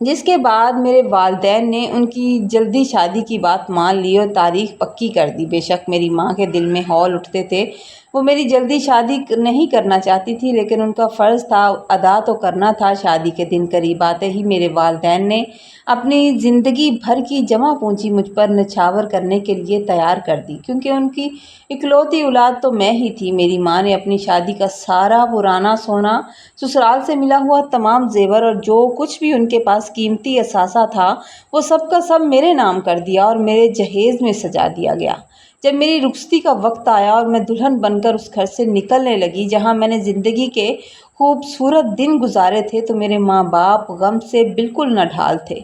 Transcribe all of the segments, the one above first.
جس کے بعد میرے والدین نے ان کی جلدی شادی کی بات مان لی اور تاریخ پکی کر دی۔ بے شک میری ماں کے دل میں ہول اٹھتے تھے، وہ میری جلدی شادی نہیں کرنا چاہتی تھی، لیکن ان کا فرض تھا، ادا تو کرنا تھا۔ شادی کے دن قریب آتے ہی میرے والدین نے اپنی زندگی بھر کی جمع پونجی مجھ پر نچھاور کرنے کے لیے تیار کر دی، کیونکہ ان کی اکلوتی اولاد تو میں ہی تھی۔ میری ماں نے اپنی شادی کا سارا پرانا سونا، سسرال سے ملا ہوا تمام زیور اور جو کچھ بھی ان کے پاس قیمتی اثاثہ تھا، وہ سب کا سب میرے نام کر دیا اور میرے جہیز میں سجا دیا گیا۔ جب میری رخصتی کا وقت آیا اور میں دلہن بن کر اس گھر سے نکلنے لگی جہاں میں نے زندگی کے خوبصورت دن گزارے تھے، تو میرے ماں باپ غم سے بالکل نڈھال تھے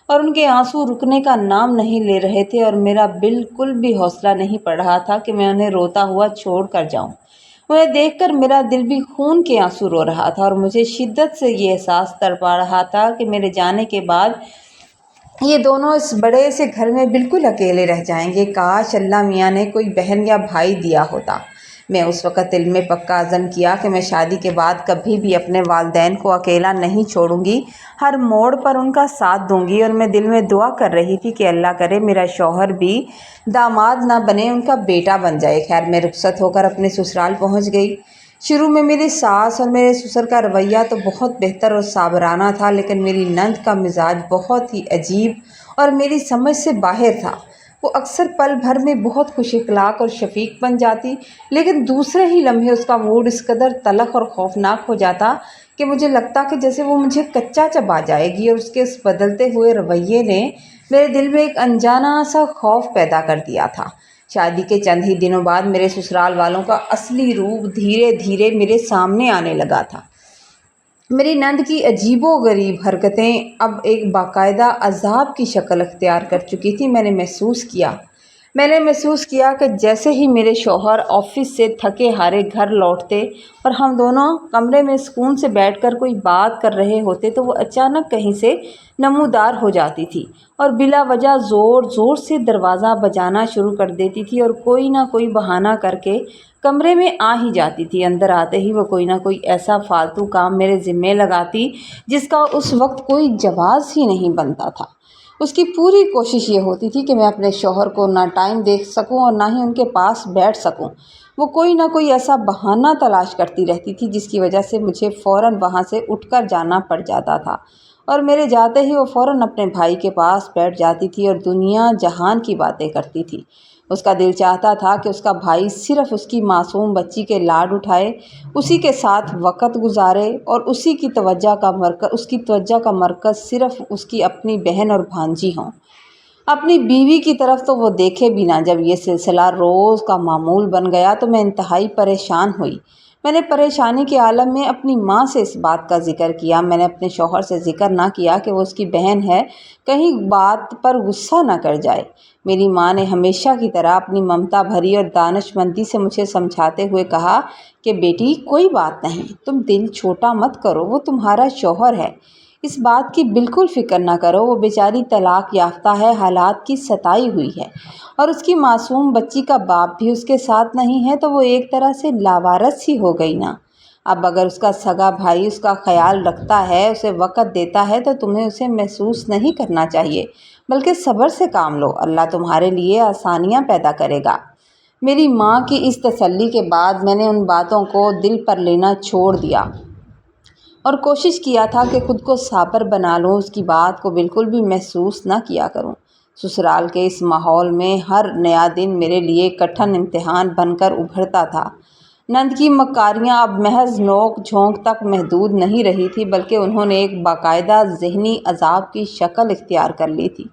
اور ان کے آنسو رکنے کا نام نہیں لے رہے تھے، اور میرا بالکل بھی حوصلہ نہیں پڑ رہا تھا کہ میں انہیں روتا ہوا چھوڑ کر جاؤں۔ انہیں دیکھ کر میرا دل بھی خون کے آنسو رو رہا تھا اور مجھے شدت سے یہ احساس تڑپا رہا تھا کہ میرے جانے کے بعد یہ دونوں اس بڑے سے گھر میں بالکل اکیلے رہ جائیں گے۔ کاش اللہ میاں نے کوئی بہن یا بھائی دیا ہوتا۔ میں اس وقت دل میں پکا عزم کیا کہ میں شادی کے بعد کبھی بھی اپنے والدین کو اکیلا نہیں چھوڑوں گی، ہر موڑ پر ان کا ساتھ دوں گی۔ اور میں دل میں دعا کر رہی تھی کہ اللہ کرے میرا شوہر بھی داماد نہ بنے، ان کا بیٹا بن جائے۔ خیر، میں رخصت ہو کر اپنے سسرال پہنچ گئی۔ شروع میں میری ساس اور میرے سسر کا رویہ تو بہت بہتر اور صابرانہ تھا، لیکن میری نند کا مزاج بہت ہی عجیب اور میری سمجھ سے باہر تھا۔ وہ اکثر پل بھر میں بہت خوش اخلاق اور شفیق بن جاتی، لیکن دوسرے ہی لمحے اس کا موڈ اس قدر تلخ اور خوفناک ہو جاتا کہ مجھے لگتا کہ جیسے وہ مجھے کچا چبا جائے گی، اور اس کے اس بدلتے ہوئے رویے نے میرے دل میں ایک انجانا سا خوف پیدا کر دیا تھا۔ شادی کے چند ہی دنوں بعد میرے سسرال والوں کا اصلی روپ دھیرے دھیرے میرے سامنے آنے لگا تھا۔ میری نند کی عجیب و غریب حرکتیں اب ایک باقاعدہ عذاب کی شکل اختیار کر چکی تھی۔ میں نے محسوس کیا کہ جیسے ہی میرے شوہر آفس سے تھکے ہارے گھر لوٹتے اور ہم دونوں کمرے میں سکون سے بیٹھ کر کوئی بات کر رہے ہوتے، تو وہ اچانک کہیں سے نمودار ہو جاتی تھی اور بلا وجہ زور زور سے دروازہ بجانا شروع کر دیتی تھی اور کوئی نہ کوئی بہانہ کر کے کمرے میں آ ہی جاتی تھی۔ اندر آتے ہی وہ کوئی نہ کوئی ایسا فالتو کام میرے ذمے لگاتی جس کا اس وقت کوئی جواز ہی نہیں بنتا تھا۔ اس کی پوری کوشش یہ ہوتی تھی کہ میں اپنے شوہر کو نہ ٹائم دے سکوں اور نہ ہی ان کے پاس بیٹھ سکوں۔ وہ کوئی نہ کوئی ایسا بہانہ تلاش کرتی رہتی تھی جس کی وجہ سے مجھے فوراً وہاں سے اٹھ کر جانا پڑ جاتا تھا، اور میرے جاتے ہی وہ فوراً اپنے بھائی کے پاس بیٹھ جاتی تھی اور دنیا جہان کی باتیں کرتی تھی۔ اس کا دل چاہتا تھا کہ اس کا بھائی صرف اس کی معصوم بچی کے لاڈ اٹھائے، اسی کے ساتھ وقت گزارے، اور اس کی توجہ کا مرکز صرف اس کی اپنی بہن اور بھانجی ہوں۔ اپنی بیوی کی طرف تو وہ دیکھے بھی نہ۔ جب یہ سلسلہ روز کا معمول بن گیا تو میں انتہائی پریشان ہوئی۔ میں نے پریشانی کے عالم میں اپنی ماں سے اس بات کا ذکر کیا۔ میں نے اپنے شوہر سے ذکر نہ کیا کہ وہ اس کی بہن ہے، کہیں بات پر غصہ نہ کر جائے۔ میری ماں نے ہمیشہ کی طرح اپنی ممتا بھری اور دانش مندی سے مجھے سمجھاتے ہوئے کہا کہ بیٹی، کوئی بات نہیں، تم دل چھوٹا مت کرو، وہ تمہارا شوہر ہے، اس بات کی بالکل فکر نہ کرو، وہ بیچاری طلاق یافتہ ہے، حالات کی ستائی ہوئی ہے، اور اس کی معصوم بچی کا باپ بھی اس کے ساتھ نہیں ہے، تو وہ ایک طرح سے لاوارث ہی ہو گئی نا۔ اب اگر اس کا سگا بھائی اس کا خیال رکھتا ہے، اسے وقت دیتا ہے، تو تمہیں اسے محسوس نہیں کرنا چاہیے، بلکہ صبر سے کام لو، اللہ تمہارے لیے آسانیاں پیدا کرے گا۔ میری ماں کی اس تسلی کے بعد میں نے ان باتوں کو دل پر لینا چھوڑ دیا اور کوشش کیا تھا کہ خود کو صابر بنا لوں، اس کی بات کو بالکل بھی محسوس نہ کیا کروں۔ سسرال کے اس ماحول میں ہر نیا دن میرے لیے کٹھن امتحان بن کر ابھرتا تھا۔ نند کی مکاریاں اب محض نوک جھونک تک محدود نہیں رہی تھی، بلکہ انہوں نے ایک باقاعدہ ذہنی عذاب کی شکل اختیار کر لی تھی۔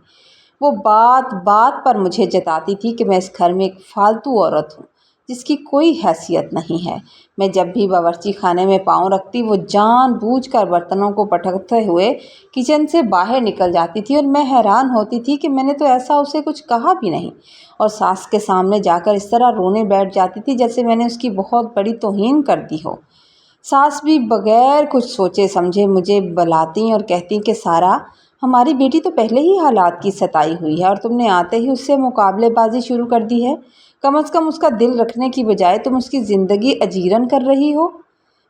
وہ بات بات پر مجھے جتاتی تھی کہ میں اس گھر میں ایک فالتو عورت ہوں جس کی کوئی حیثیت نہیں ہے۔ میں جب بھی باورچی خانے میں پاؤں رکھتی، وہ جان بوجھ کر برتنوں کو پٹکتے ہوئے کچن سے باہر نکل جاتی تھی، اور میں حیران ہوتی تھی کہ میں نے تو ایسا اسے کچھ کہا بھی نہیں، اور ساس کے سامنے جا کر اس طرح رونے بیٹھ جاتی تھی جیسے میں نے اس کی بہت بڑی توہین کر دی ہو۔ ساس بھی بغیر کچھ سوچے سمجھے مجھے بلاتی اور کہتی کہ سارا، ہماری بیٹی تو پہلے ہی حالات کی ستائی ہوئی ہے اور تم نے آتے ہی اس سے مقابلے بازی شروع کر دی ہے۔ کم از کم اس کا دل رکھنے کی بجائے تم اس کی زندگی اجیرن کر رہی ہو۔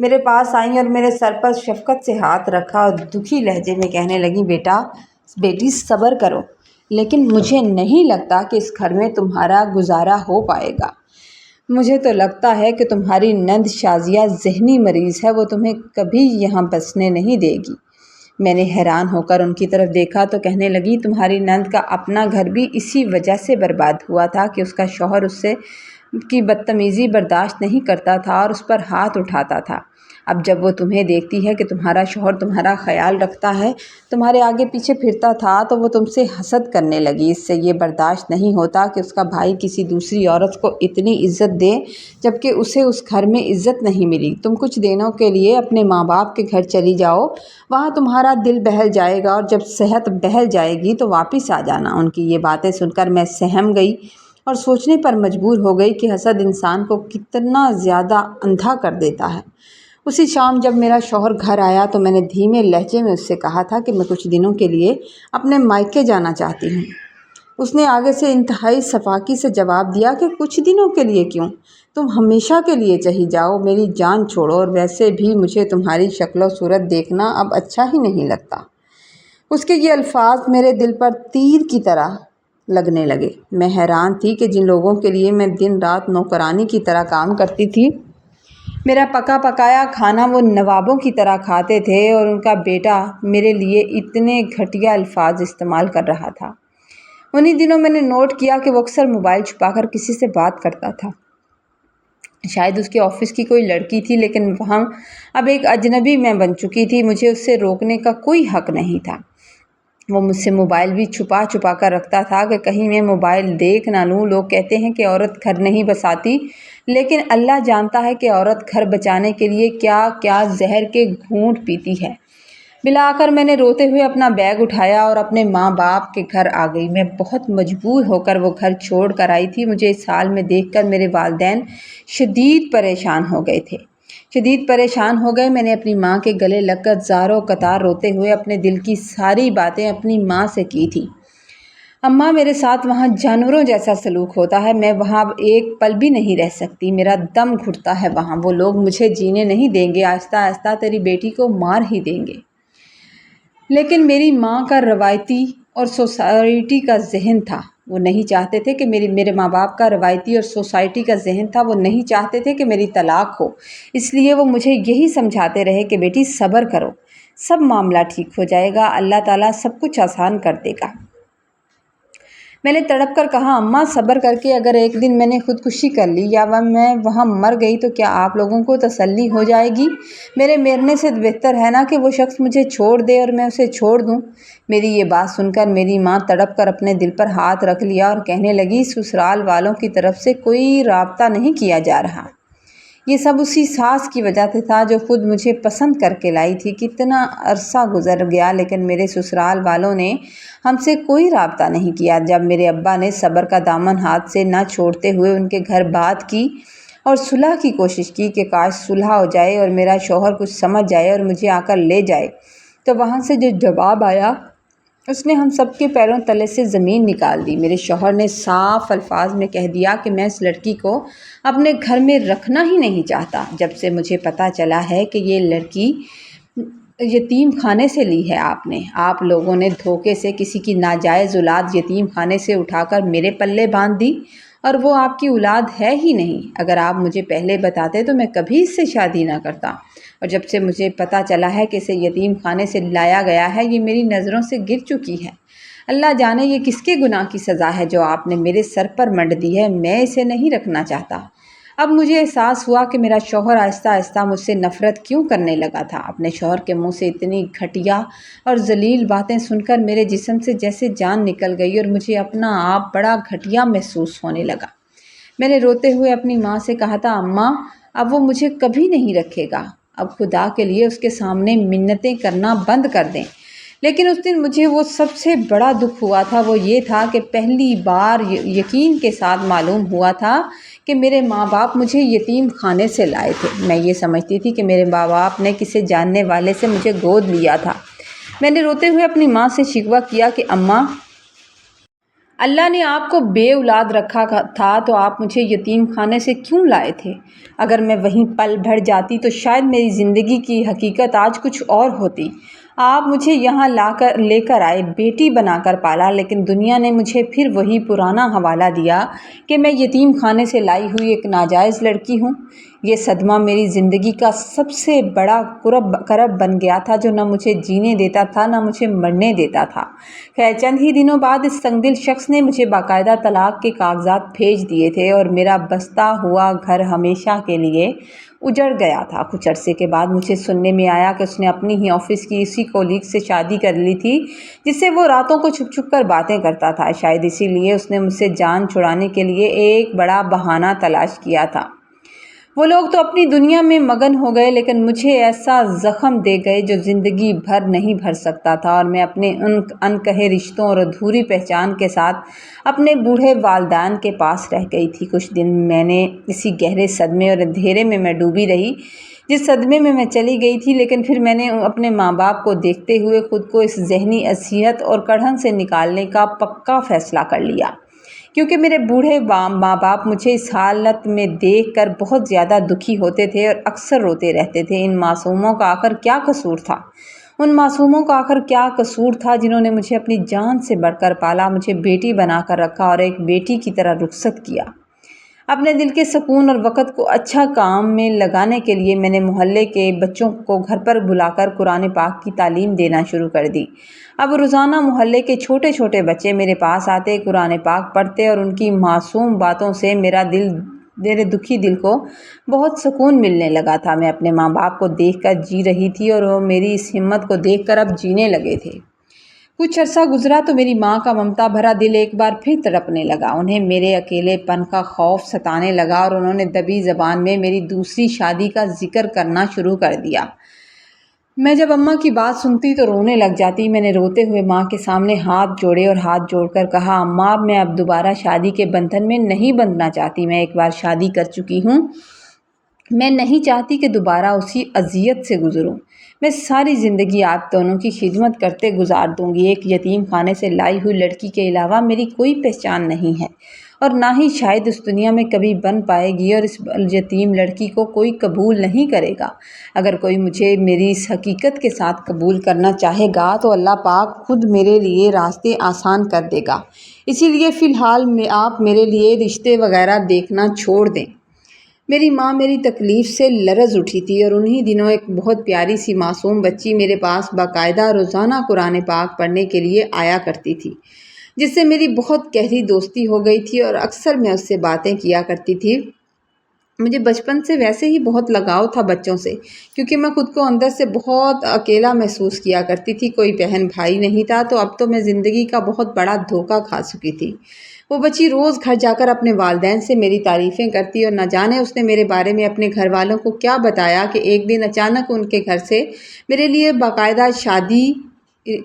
میرے پاس آئیں اور میرے سر پر شفقت سے ہاتھ رکھا اور دکھی لہجے میں کہنے لگیں، بیٹی صبر کرو، لیکن مجھے نہیں لگتا کہ اس گھر میں تمہارا گزارا ہو پائے گا۔ مجھے تو لگتا ہے کہ تمہاری نند شازیہ ذہنی مریض ہے، وہ تمہیں کبھی یہاں بسنے نہیں دے گی۔ میں نے حیران ہو کر ان کی طرف دیکھا تو کہنے لگی، تمہاری نند کا اپنا گھر بھی اسی وجہ سے برباد ہوا تھا کہ اس کا شوہر اس سے کی بدتمیزی برداشت نہیں کرتا تھا اور اس پر ہاتھ اٹھاتا تھا۔ اب جب وہ تمہیں دیکھتی ہے کہ تمہارا شوہر تمہارا خیال رکھتا ہے، تمہارے آگے پیچھے پھرتا تھا، تو وہ تم سے حسد کرنے لگی۔ اس سے یہ برداشت نہیں ہوتا کہ اس کا بھائی کسی دوسری عورت کو اتنی عزت دے جبکہ اسے اس گھر میں عزت نہیں ملی۔ تم کچھ دنوں کے لیے اپنے ماں باپ کے گھر چلی جاؤ، وہاں تمہارا دل بہل جائے گا، اور جب صحت بہل جائے گی تو واپس آ جانا۔ ان کی یہ باتیں سن کر میں سہم گئی اور سوچنے پر مجبور ہو گئی کہ حسد انسان کو کتنا زیادہ اندھا کر دیتا ہے۔ اسی شام جب میرا شوہر گھر آیا تو میں نے دھیمے لہجے میں اس سے کہا تھا کہ میں کچھ دنوں کے لیے اپنے مائکے جانا چاہتی ہوں۔ اس نے آگے سے انتہائی صفاقی سے جواب دیا کہ کچھ دنوں کے لیے کیوں، تم ہمیشہ کے لیے چلی جاؤ، میری جان چھوڑو، اور ویسے بھی مجھے تمہاری شکل و صورت دیکھنا اب اچھا ہی نہیں لگتا۔ اس کے یہ الفاظ میرے دل پر تیر کی طرح لگنے لگے۔ میں حیران تھی کہ جن لوگوں کے لیے میں دن رات نوکرانی کی طرح کام کرتی تھی، میرا پکا پکایا کھانا وہ نوابوں کی طرح کھاتے تھے، اور ان کا بیٹا میرے لیے اتنے گھٹیا الفاظ استعمال کر رہا تھا۔ انہی دنوں میں نے نوٹ کیا کہ وہ اکثر موبائل چھپا کر کسی سے بات کرتا تھا۔ شاید اس کے آفس کی کوئی لڑکی تھی، لیکن وہاں اب ایک اجنبی میں بن چکی تھی۔ مجھے اس سے روکنے کا کوئی حق نہیں تھا۔ وہ مجھ سے موبائل بھی چھپا چھپا کر رکھتا تھا کہ کہیں میں موبائل دیکھ نہ لوں۔ لوگ کہتے ہیں کہ عورت گھر نہیں بساتی، لیکن اللہ جانتا ہے کہ عورت گھر بچانے کے لیے کیا کیا زہر کے گھونٹ پیتی ہے۔ بالآخر میں نے روتے ہوئے اپنا بیگ اٹھایا اور اپنے ماں باپ کے گھر آ گئی۔ میں بہت مجبور ہو کر وہ گھر چھوڑ کر آئی تھی۔ مجھے اس حال میں دیکھ کر میرے والدین شدید پریشان ہو گئے۔ میں نے اپنی ماں کے گلے لگ کر زاروں قطار روتے ہوئے اپنے دل کی ساری باتیں اپنی ماں سے کی تھی۔ اماں، میرے ساتھ وہاں جانوروں جیسا سلوک ہوتا ہے، میں وہاں اب ایک پل بھی نہیں رہ سکتی، میرا دم گھٹتا ہے وہاں، وہ لوگ مجھے جینے نہیں دیں گے، آہستہ آہستہ تیری بیٹی کو مار ہی دیں گے۔ لیکن میری ماں کا روایتی اور سوسائٹی کا ذہن تھا، وہ نہیں چاہتے تھے کہ میرے ماں باپ کا روایتی اور سوسائٹی کا ذہن تھا، وہ نہیں چاہتے تھے کہ میری طلاق ہو۔ اس لیے وہ مجھے یہی سمجھاتے رہے کہ بیٹی صبر کرو، سب معاملہ ٹھیک ہو جائے گا، اللہ تعالیٰ سب کچھ آسان کر دے گا۔ میں نے تڑپ کر کہا، اماں صبر کر کے اگر ایک دن میں نے خودکشی کر لی یا میں وہاں مر گئی تو کیا آپ لوگوں کو تسلی ہو جائے گی؟ میرے مرنے سے بہتر ہے نا کہ وہ شخص مجھے چھوڑ دے اور میں اسے چھوڑ دوں۔ میری یہ بات سن کر میری ماں تڑپ کر اپنے دل پر ہاتھ رکھ لیا اور کہنے لگی، سسرال والوں کی طرف سے کوئی رابطہ نہیں کیا جا رہا۔ یہ سب اسی ساس کی وجہ سے تھا جو خود مجھے پسند کر کے لائی تھی۔ کتنا عرصہ گزر گیا لیکن میرے سسرال والوں نے ہم سے کوئی رابطہ نہیں کیا۔ جب میرے ابا نے صبر کا دامن ہاتھ سے نہ چھوڑتے ہوئے ان کے گھر بات کی اور صلح کی کوشش کی کہ کاش صلح ہو جائے اور میرا شوہر کچھ سمجھ جائے اور مجھے آ کر لے جائے، تو وہاں سے جو جواب آیا اس نے ہم سب کے پیروں تلے سے زمین نکال دی۔ میرے شوہر نے صاف الفاظ میں کہہ دیا کہ میں اس لڑکی کو اپنے گھر میں رکھنا ہی نہیں چاہتا۔ جب سے مجھے پتہ چلا ہے کہ یہ لڑکی یتیم خانے سے لی ہے آپ لوگوں نے دھوکے سے کسی کی ناجائز اولاد یتیم خانے سے اٹھا کر میرے پلے باندھ دی، اور وہ آپ کی اولاد ہے ہی نہیں۔ اگر آپ مجھے پہلے بتاتے تو میں کبھی اس سے شادی نہ کرتا، اور جب سے مجھے پتہ چلا ہے کہ اسے یتیم خانے سے لایا گیا ہے، یہ میری نظروں سے گر چکی ہے۔ اللہ جانے یہ کس کے گناہ کی سزا ہے جو آپ نے میرے سر پر منڈ دی ہے۔ میں اسے نہیں رکھنا چاہتا۔ اب مجھے احساس ہوا کہ میرا شوہر آہستہ آہستہ مجھ سے نفرت کیوں کرنے لگا تھا۔ اپنے شوہر کے منہ سے اتنی گھٹیا اور ذلیل باتیں سن کر میرے جسم سے جیسے جان نکل گئی اور مجھے اپنا آپ بڑا گھٹیا محسوس ہونے لگا۔ میں نے روتے ہوئے اپنی ماں سے کہا تھا، اماں اب وہ مجھے کبھی نہیں رکھے گا، اب خدا کے لیے اس کے سامنے منتیں کرنا بند کر دیں۔ لیکن اس دن مجھے وہ سب سے بڑا دکھ ہوا تھا، وہ یہ تھا کہ پہلی بار یقین کے ساتھ معلوم ہوا تھا کہ میرے ماں باپ مجھے یتیم خانے سے لائے تھے۔ میں یہ سمجھتی تھی کہ میرے ماں باپ نے کسی جاننے والے سے مجھے گود لیا تھا۔ میں نے روتے ہوئے اپنی ماں سے شکوہ کیا کہ اماں اللہ نے آپ کو بے اولاد رکھا تھا تو آپ مجھے یتیم خانے سے کیوں لائے تھے؟ اگر میں وہیں پل بھر جاتی تو شاید میری زندگی کی حقیقت آج کچھ اور ہوتی۔ آپ مجھے یہاں لے کر آئے، بیٹی بنا کر پالا، لیکن دنیا نے مجھے پھر وہی پرانا حوالہ دیا کہ میں یتیم خانے سے لائی ہوئی ایک ناجائز لڑکی ہوں۔ یہ صدمہ میری زندگی کا سب سے بڑا کرب بن گیا تھا، جو نہ مجھے جینے دیتا تھا نہ مجھے مرنے دیتا تھا۔ خیر چند ہی دنوں بعد اس سنگ دل شخص نے مجھے باقاعدہ طلاق کے کاغذات بھیج دیے تھے اور میرا بستا ہوا گھر ہمیشہ کے لیے اجڑ گیا تھا۔ کچھ عرصے کے بعد مجھے سننے میں آیا کہ اس نے اپنی ہی آفس کی اسی کولیگ سے شادی کر لی تھی جس سے وہ راتوں کو چھپ چھپ کر باتیں کرتا تھا۔ شاید اسی لیے اس نے مجھ سے جان چھڑانے کے لیے ایک بڑا بہانہ تلاش کیا تھا۔ وہ لوگ تو اپنی دنیا میں مگن ہو گئے، لیکن مجھے ایسا زخم دے گئے جو زندگی بھر نہیں بھر سکتا تھا، اور میں اپنے ان انکہے رشتوں اور ادھوری پہچان کے ساتھ اپنے بوڑھے والدین کے پاس رہ گئی تھی۔ کچھ دن میں نے اسی گہرے صدمے اور اندھیرے میں ڈوبی رہی جس صدمے میں چلی گئی تھی، لیکن پھر میں نے اپنے ماں باپ کو دیکھتے ہوئے خود کو اس ذہنی اذیت اور کڑھن سے نکالنے کا پکا فیصلہ کر لیا، کیونکہ میرے بوڑھے ماں باپ مجھے اس حالت میں دیکھ کر بہت زیادہ دکھی ہوتے تھے اور اکثر روتے رہتے تھے۔ ان معصوموں کا آخر کیا قصور تھا؟ ان معصوموں کا آخر کیا قصور تھا جنہوں نے مجھے اپنی جان سے بڑھ کر پالا، مجھے بیٹی بنا کر رکھا اور ایک بیٹی کی طرح رخصت کیا۔ اپنے دل کے سکون اور وقت کو اچھا کام میں لگانے کے لیے میں نے محلے کے بچوں کو گھر پر بلا کر قرآن پاک کی تعلیم دینا شروع کر دی۔ اب روزانہ محلے کے چھوٹے چھوٹے بچے میرے پاس آتے، قرآن پاک پڑھتے اور ان کی معصوم باتوں سے میرے دکھی دل کو بہت سکون ملنے لگا تھا۔ میں اپنے ماں باپ کو دیکھ کر جی رہی تھی اور وہ میری اس ہمت کو دیکھ کر اب جینے لگے تھے۔ کچھ عرصہ گزرا تو میری ماں کا ممتا بھرا دل ایک بار پھر تڑپنے لگا۔ انہیں میرے اکیلے پن کا خوف ستانے لگا اور انہوں نے دبی زبان میں میری دوسری شادی کا ذکر کرنا شروع کر دیا۔ میں جب اماں کی بات سنتی تو رونے لگ جاتی۔ میں نے روتے ہوئے ماں کے سامنے ہاتھ جوڑے اور ہاتھ جوڑ کر کہا، اماں میں اب دوبارہ شادی کے بندھن میں نہیں بندھنا چاہتی۔ میں ایک بار شادی کر چکی ہوں، میں نہیں چاہتی کہ دوبارہ اسی اذیت سے گزروں۔ میں ساری زندگی آپ دونوں کی خدمت کرتے گزار دوں گی۔ ایک یتیم خانے سے لائی ہوئی لڑکی کے علاوہ میری کوئی پہچان نہیں ہے، اور نہ ہی شاید اس دنیا میں کبھی بن پائے گی، اور اس یتیم لڑکی کو کوئی قبول نہیں کرے گا۔ اگر کوئی مجھے میری اس حقیقت کے ساتھ قبول کرنا چاہے گا تو اللہ پاک خود میرے لیے راستے آسان کر دے گا۔ اسی لیے فی الحال آپ میرے لیے رشتے وغیرہ دیکھنا چھوڑ دیں۔ میری ماں میری تکلیف سے لرز اٹھی تھی، اور انہی دنوں ایک بہت پیاری سی معصوم بچی میرے پاس باقاعدہ روزانہ قرآن پاک پڑھنے کے لیے آیا کرتی تھی، جس سے میری بہت گہری دوستی ہو گئی تھی اور اکثر میں اس سے باتیں کیا کرتی تھی۔ مجھے بچپن سے ویسے ہی بہت لگاؤ تھا بچوں سے، کیونکہ میں خود کو اندر سے بہت اکیلا محسوس کیا کرتی تھی۔ کوئی بہن بھائی نہیں تھا، تو اب تو میں زندگی کا بہت بڑا دھوکہ کھا چکی تھی۔ وہ بچی روز گھر جا کر اپنے والدین سے میری تعریفیں کرتی، اور نہ جانے اس نے میرے بارے میں اپنے گھر والوں کو کیا بتایا کہ ایک دن اچانک ان کے گھر سے میرے لیے باقاعدہ شادی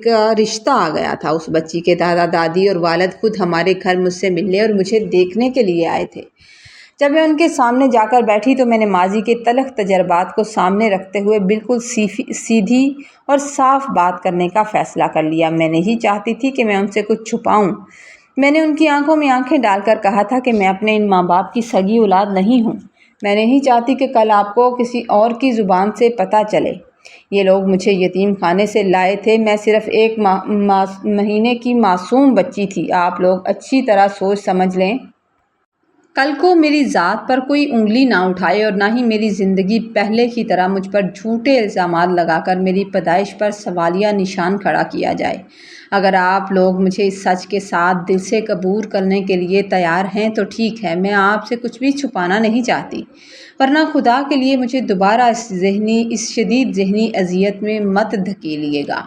کا رشتہ آ گیا تھا۔ اس بچی کے دادا دادی اور والد خود ہمارے گھر مجھ سے ملنے اور مجھے دیکھنے کے لیے آئے تھے۔ جب میں ان کے سامنے جا کر بیٹھی تو میں نے ماضی کے تلخ تجربات کو سامنے رکھتے ہوئے بالکل سیدھی اور صاف بات کرنے کا فیصلہ کر لیا۔ میں نہیں چاہتی تھی کہ میں ان سے کچھ چھپاؤں۔ میں نے ان کی آنکھوں میں آنکھیں ڈال کر کہا تھا کہ میں اپنے ان ماں باپ کی سگی اولاد نہیں ہوں۔ میں نہیں چاہتی کہ کل آپ کو کسی اور کی زبان سے پتہ چلے۔ یہ لوگ مجھے یتیم خانے سے لائے تھے، میں صرف ایک مہینے کی معصوم بچی تھی۔ آپ لوگ اچھی طرح سوچ سمجھ لیں، کل کو میری ذات پر کوئی انگلی نہ اٹھائے، اور نہ ہی میری زندگی پہلے کی طرح مجھ پر جھوٹے الزامات لگا کر میری پیدائش پر سوالیہ نشان کھڑا کیا جائے۔ اگر آپ لوگ مجھے اس سچ کے ساتھ دل سے قبول کرنے کے لیے تیار ہیں تو ٹھیک ہے، میں آپ سے کچھ بھی چھپانا نہیں چاہتی، ورنہ خدا کے لیے مجھے دوبارہ اس شدید ذہنی اذیت میں مت دھکیلیے گا۔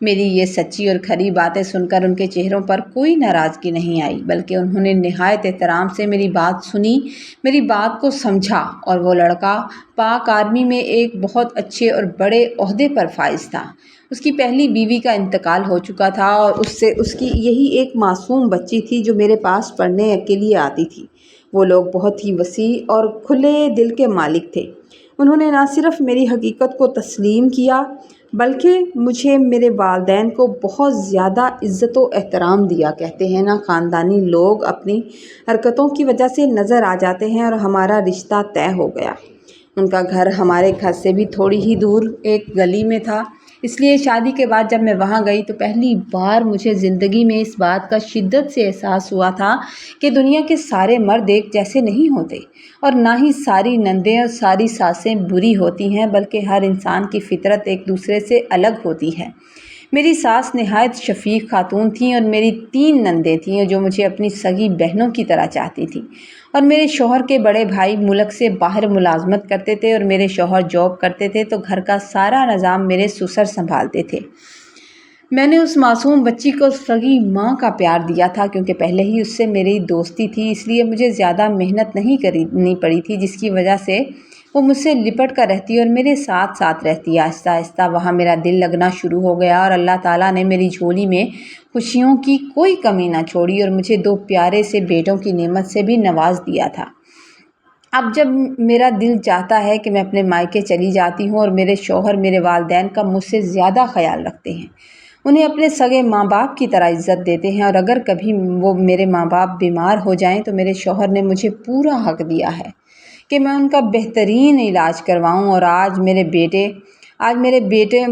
میری یہ سچی اور کھری باتیں سن کر ان کے چہروں پر کوئی ناراضگی نہیں آئی، بلکہ انہوں نے نہایت احترام سے میری بات سنی، میری بات کو سمجھا۔ اور وہ لڑکا پاک آرمی میں ایک بہت اچھے اور بڑے عہدے پر فائز تھا۔ اس کی پہلی بیوی کا انتقال ہو چکا تھا، اور اس کی یہی ایک معصوم بچی تھی جو میرے پاس پڑھنے اکیلی آتی تھی۔ وہ لوگ بہت ہی وسیع اور کھلے دل کے مالک تھے۔ انہوں نے نہ صرف میری حقیقت کو تسلیم کیا بلکہ مجھے میرے والدین کو بہت زیادہ عزت و احترام دیا کرتے ہیں نا، خاندانی لوگ اپنی حرکتوں کی وجہ سے نظر آ جاتے ہیں اور ہمارا رشتہ طے ہو گیا۔ ان کا گھر ہمارے گھر سے بھی تھوڑی ہی دور ایک گلی میں تھا، اس لیے شادی کے بعد جب میں وہاں گئی تو پہلی بار مجھے زندگی میں اس بات کا شدت سے احساس ہوا تھا کہ دنیا کے سارے مرد ایک جیسے نہیں ہوتے، اور نہ ہی ساری نندیں اور ساری ساسیں بری ہوتی ہیں، بلکہ ہر انسان کی فطرت ایک دوسرے سے الگ ہوتی ہے۔ میری ساس نہایت شفیق خاتون تھیں اور میری 3 نندیں تھیں جو مجھے اپنی سگی بہنوں کی طرح چاہتی تھیں، اور میرے شوہر کے بڑے بھائی ملک سے باہر ملازمت کرتے تھے اور میرے شوہر جاب کرتے تھے، تو گھر کا سارا نظام میرے سسر سنبھالتے تھے۔ میں نے اس معصوم بچی کو سگی ماں کا پیار دیا تھا، کیونکہ پہلے ہی اس سے میری دوستی تھی، اس لیے مجھے زیادہ محنت نہیں کرنی پڑی تھی، جس کی وجہ سے وہ مجھ سے لپٹ کر رہتی اور میرے ساتھ ساتھ رہتی۔ آہستہ آہستہ وہاں میرا دل لگنا شروع ہو گیا اور اللہ تعالیٰ نے میری جھولی میں خوشیوں کی کوئی کمی نہ چھوڑی اور مجھے 2 پیارے سے بیٹوں کی نعمت سے بھی نواز دیا تھا۔ اب جب میرا دل چاہتا ہے کہ میں اپنے مائکے چلی جاتی ہوں، اور میرے شوہر میرے والدین کا مجھ سے زیادہ خیال رکھتے ہیں، انہیں اپنے سگے ماں باپ کی طرح عزت دیتے ہیں، اور اگر کبھی وہ میرے ماں باپ بیمار ہو جائیں تو میرے شوہر نے مجھے پورا حق دیا ہے کہ میں ان کا بہترین علاج کرواؤں۔ اور آج میرے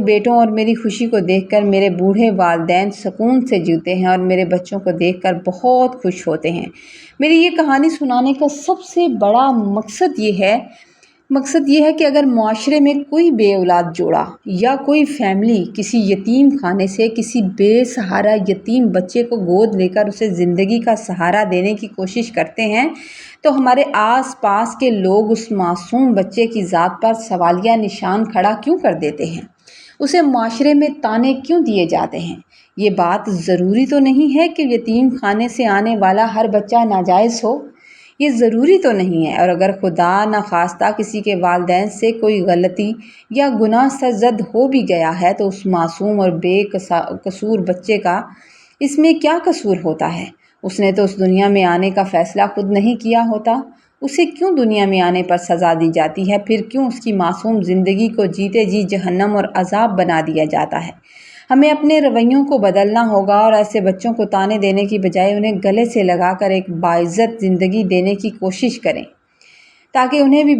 بیٹوں اور میری خوشی کو دیکھ کر میرے بوڑھے والدین سکون سے جیتے ہیں اور میرے بچوں کو دیکھ کر بہت خوش ہوتے ہیں۔ میری یہ کہانی سنانے کا سب سے بڑا مقصد یہ ہے کہ اگر معاشرے میں کوئی بے اولاد جوڑا یا کوئی فیملی کسی یتیم خانے سے کسی بے سہارا یتیم بچے کو گود لے کر اسے زندگی کا سہارا دینے کی کوشش کرتے ہیں، تو ہمارے آس پاس کے لوگ اس معصوم بچے کی ذات پر سوالیہ نشان کھڑا کیوں کر دیتے ہیں؟ اسے معاشرے میں طعنے کیوں دیے جاتے ہیں؟ یہ بات ضروری تو نہیں ہے کہ یتیم خانے سے آنے والا ہر بچہ ناجائز ہو، یہ ضروری تو نہیں ہے، اور اگر خدا نخواستہ کسی کے والدین سے کوئی غلطی یا گناہ سرزد ہو بھی گیا ہے تو اس معصوم اور بے قصور بچے کا اس میں کیا قصور ہوتا ہے؟ اس نے تو اس دنیا میں آنے کا فیصلہ خود نہیں کیا ہوتا، اسے کیوں دنیا میں آنے پر سزا دی جاتی ہے؟ پھر کیوں اس کی معصوم زندگی کو جیتے جی جہنم اور عذاب بنا دیا جاتا ہے؟ ہمیں اپنے رویوں کو بدلنا ہوگا اور ایسے بچوں کو طعنے دینے کی بجائے انہیں گلے سے لگا کر ایک باعزت زندگی دینے کی کوشش کریں، تاکہ انہیں بھی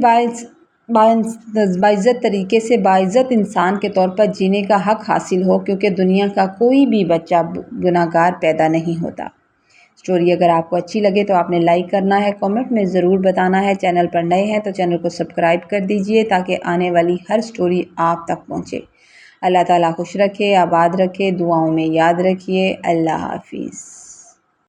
باعزت طریقے سے باعزت انسان کے طور پر جینے کا حق حاصل ہو، کیونکہ دنیا کا کوئی بھی بچہ گناہ گار پیدا نہیں ہوتا۔ اسٹوری اگر آپ کو اچھی لگے تو آپ نے لائک کرنا ہے، کامنٹ میں ضرور بتانا ہے، چینل پر نئے ہیں تو چینل کو سبسکرائب کر دیجئے تاکہ آنے والی ہر اسٹوری آپ تک پہنچے۔ اللہ تعالیٰ خوش رکھے، آباد رکھے، دعاؤں میں یاد رکھیے۔ اللہ حافظ۔